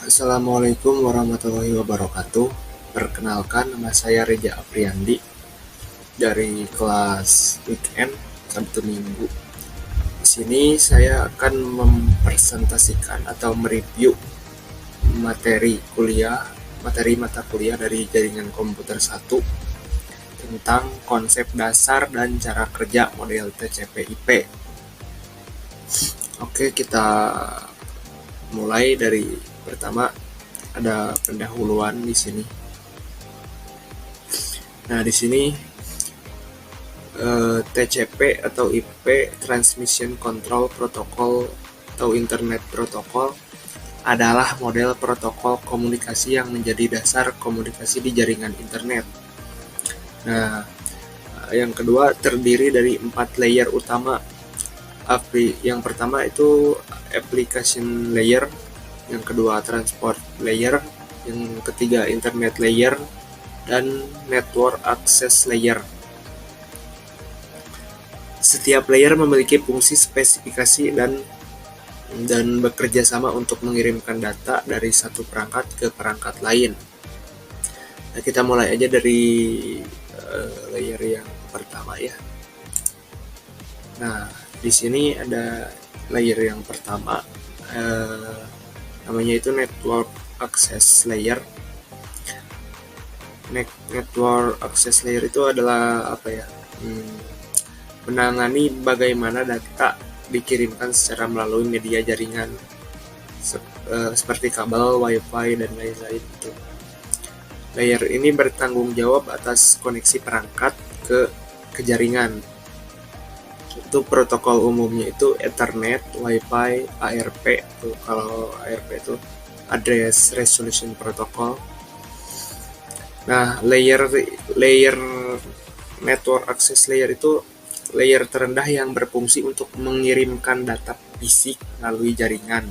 Assalamualaikum warahmatullahi wabarakatuh. Perkenalkan, nama saya Reja Apriandi dari kelas weekend Sabtu Minggu. Di sini saya akan mempresentasikan atau mereview materi mata kuliah dari jaringan komputer 1 tentang konsep dasar dan cara kerja model TCP/IP. Oke, kita mulai dari pertama. Ada pendahuluan di sini. Nah, di sini TCP atau IP Transmission Control Protocol atau Internet Protocol adalah model protokol komunikasi yang menjadi dasar komunikasi di jaringan internet. Nah, yang kedua terdiri dari 4 layer utama. Yang pertama itu application layer, yang kedua transport layer, yang ketiga internet layer, dan network access layer. Setiap layer memiliki fungsi spesifikasi dan bekerja sama untuk mengirimkan data dari satu perangkat ke perangkat lain. Nah, kita mulai aja dari layer yang pertama ya. Nah, di sini ada layer yang pertama, namanya itu network access layer. Network access layer itu adalah menangani bagaimana data dikirimkan secara melalui media jaringan seperti kabel, wifi, dan lain-lain itu. Layer ini bertanggung jawab atas koneksi perangkat ke jaringan. Itu protokol umumnya itu Ethernet, Wi-Fi, ARP. Kalau ARP itu Address Resolution Protocol. Nah, layer network access layer itu layer terendah yang berfungsi untuk mengirimkan data fisik melalui jaringan,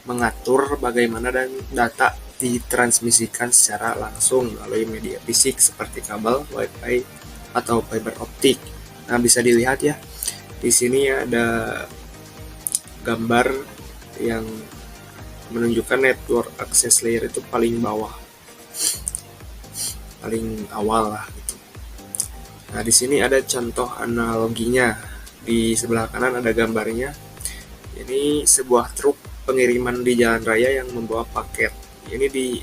mengatur bagaimana dan data ditransmisikan secara langsung melalui media fisik seperti kabel, Wi-Fi, atau fiber optik. Nah, bisa dilihat ya. Di sini ada gambar yang menunjukkan network access layer itu paling bawah, paling awal lah gitu. Nah, di sini ada contoh analoginya. Di sebelah kanan ada gambarnya. Ini sebuah truk pengiriman di jalan raya yang membawa paket. Ini di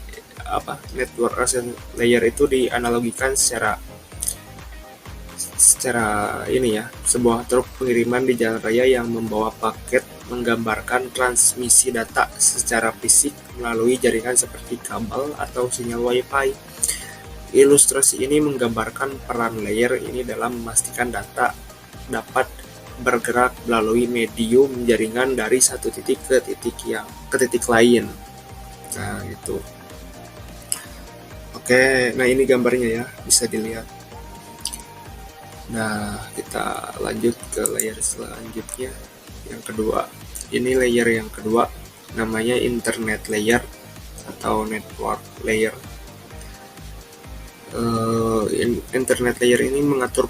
network access layer itu dianalogikan secara ini ya, sebuah truk pengiriman di jalan raya yang membawa paket menggambarkan transmisi data secara fisik melalui jaringan seperti kabel atau sinyal Wi-Fi. Ilustrasi ini menggambarkan peran layer ini dalam memastikan data dapat bergerak melalui medium jaringan dari satu titik ke titik lain. Nah, gitu. Oke, nah ini gambarnya ya, bisa dilihat. Nah, kita lanjut ke layer selanjutnya, yang kedua. Ini layer yang kedua, namanya internet layer atau network layer. Internet layer ini mengatur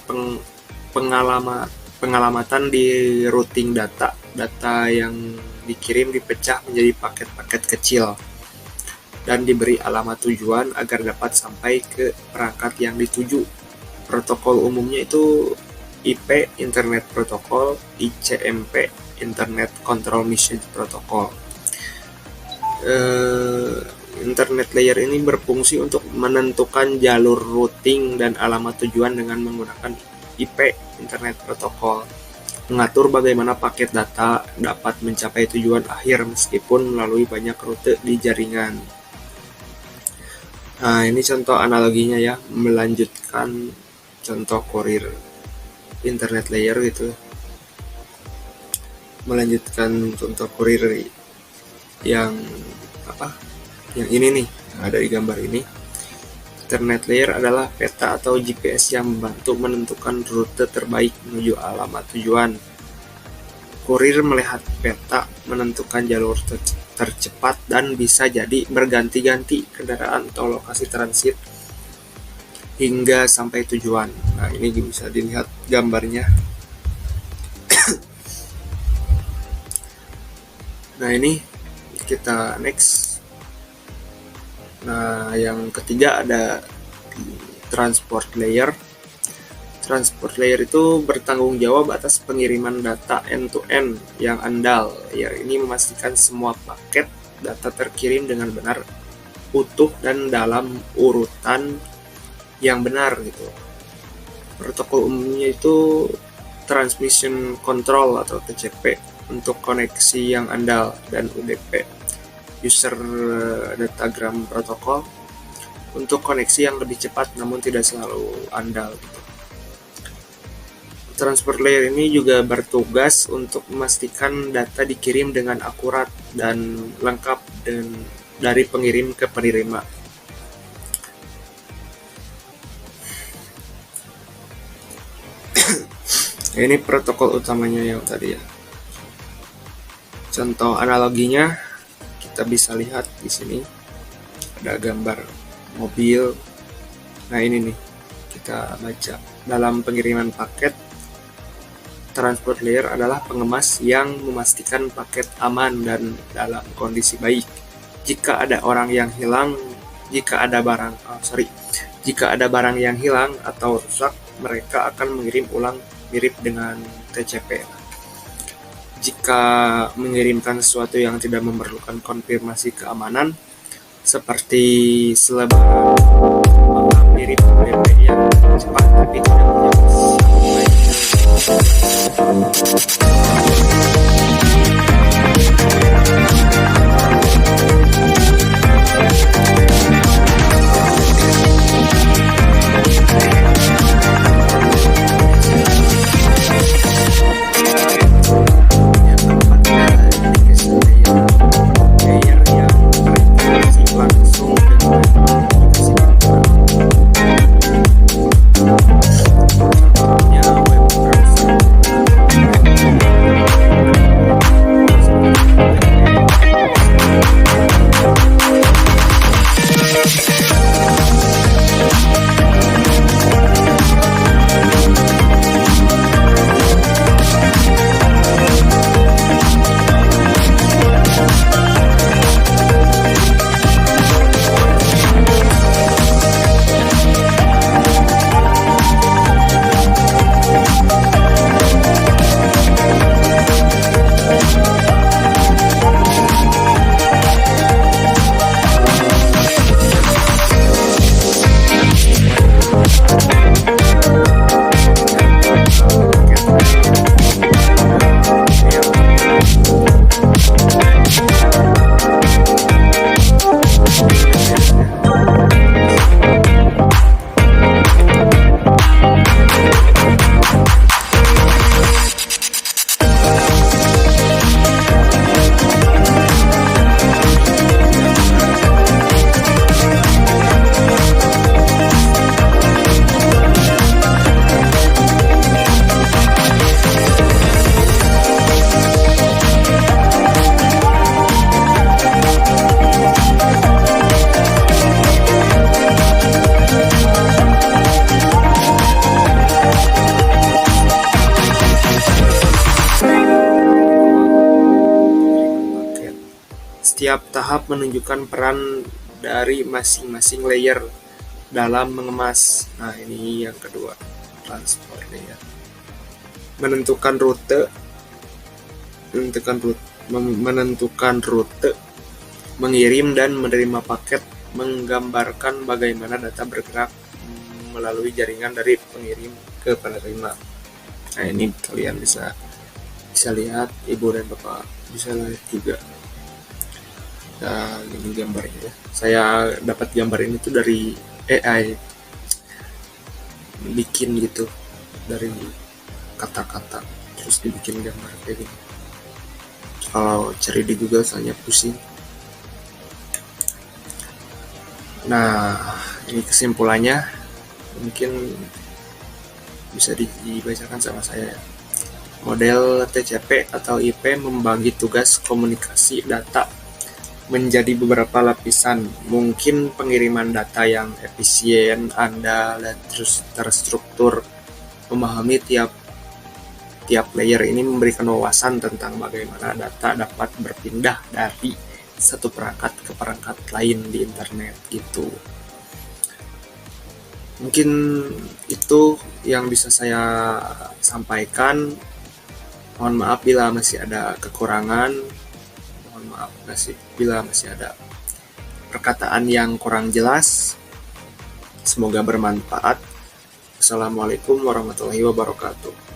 pengalamatan di routing data. Data yang dikirim dipecah menjadi paket-paket kecil dan diberi alamat tujuan agar dapat sampai ke perangkat yang dituju. Protokol umumnya itu IP Internet Protocol, ICMP Internet Control Message Protocol. Internet layer ini berfungsi untuk menentukan jalur routing dan alamat tujuan dengan menggunakan IP Internet Protocol, mengatur bagaimana paket data dapat mencapai tujuan akhir meskipun melalui banyak rute di jaringan. Nah, ini contoh analoginya ya, melanjutkan contoh kurir internet layer gitu. Melanjutkan contoh kurir yang yang ini nih, ada di gambar ini. Internet layer adalah peta atau GPS yang membantu menentukan rute terbaik menuju alamat tujuan. Kurir melihat peta, menentukan jalur tercepat, dan bisa jadi berganti-ganti kendaraan atau lokasi transit hingga sampai tujuan. Nah, ini bisa dilihat gambarnya. Nah, ini kita next. Nah, yang ketiga ada transport layer. Transport layer itu bertanggung jawab atas pengiriman data end-to-end yang andal. Layer ini memastikan semua paket data terkirim dengan benar, utuh, dan dalam urutan yang benar gitu. Protokol umumnya itu Transmission Control atau TCP untuk koneksi yang andal, dan UDP User Datagram Protocol untuk koneksi yang lebih cepat namun tidak selalu andal gitu. Transport layer ini juga bertugas untuk memastikan data dikirim dengan akurat dan lengkap dan dari pengirim ke penerima. Ini protokol utamanya yang tadi ya. Contoh analoginya kita bisa lihat di sini ada gambar mobil. Nah, ini nih kita baca. Dalam pengiriman paket, transport layer adalah pengemas yang memastikan paket aman dan dalam kondisi baik. Jika ada jika ada barang yang hilang atau rusak, mereka akan mengirim ulang mirip dengan TCP. Jika mengirimkan sesuatu yang tidak memerlukan konfirmasi keamanan, seperti selebaran, maka mirip UDP yang cepat tapi tidak punya Setiap tahap menunjukkan peran dari masing-masing layer dalam mengemas. Nah, ini yang kedua, transport layer. Menentukan rute, mengirim dan menerima paket, menggambarkan bagaimana data bergerak melalui jaringan dari pengirim ke penerima. Nah, ini kalian bisa lihat, ibu dan bapak bisa lihat juga. Nah, ini gambarnya. Saya dapat gambar ini tuh dari AI, bikin gitu dari kata-kata terus dibikin gambar kayak gini. Kalau cari di Google soalnya pusing. Nah, ini kesimpulannya mungkin bisa dibacakan sama saya. Model TCP atau IP membagi tugas komunikasi data menjadi beberapa lapisan. Mungkin pengiriman data yang efisien, andal, dan terus terstruktur. Memahami tiap layer ini memberikan wawasan tentang bagaimana data dapat berpindah dari satu perangkat ke perangkat lain di internet gitu. Mungkin itu yang bisa saya sampaikan. Mohon maaf bila masih ada kekurangan. Mohon maaf bila masih ada perkataan yang kurang jelas. Semoga bermanfaat. Assalamualaikum warahmatullahi wabarakatuh.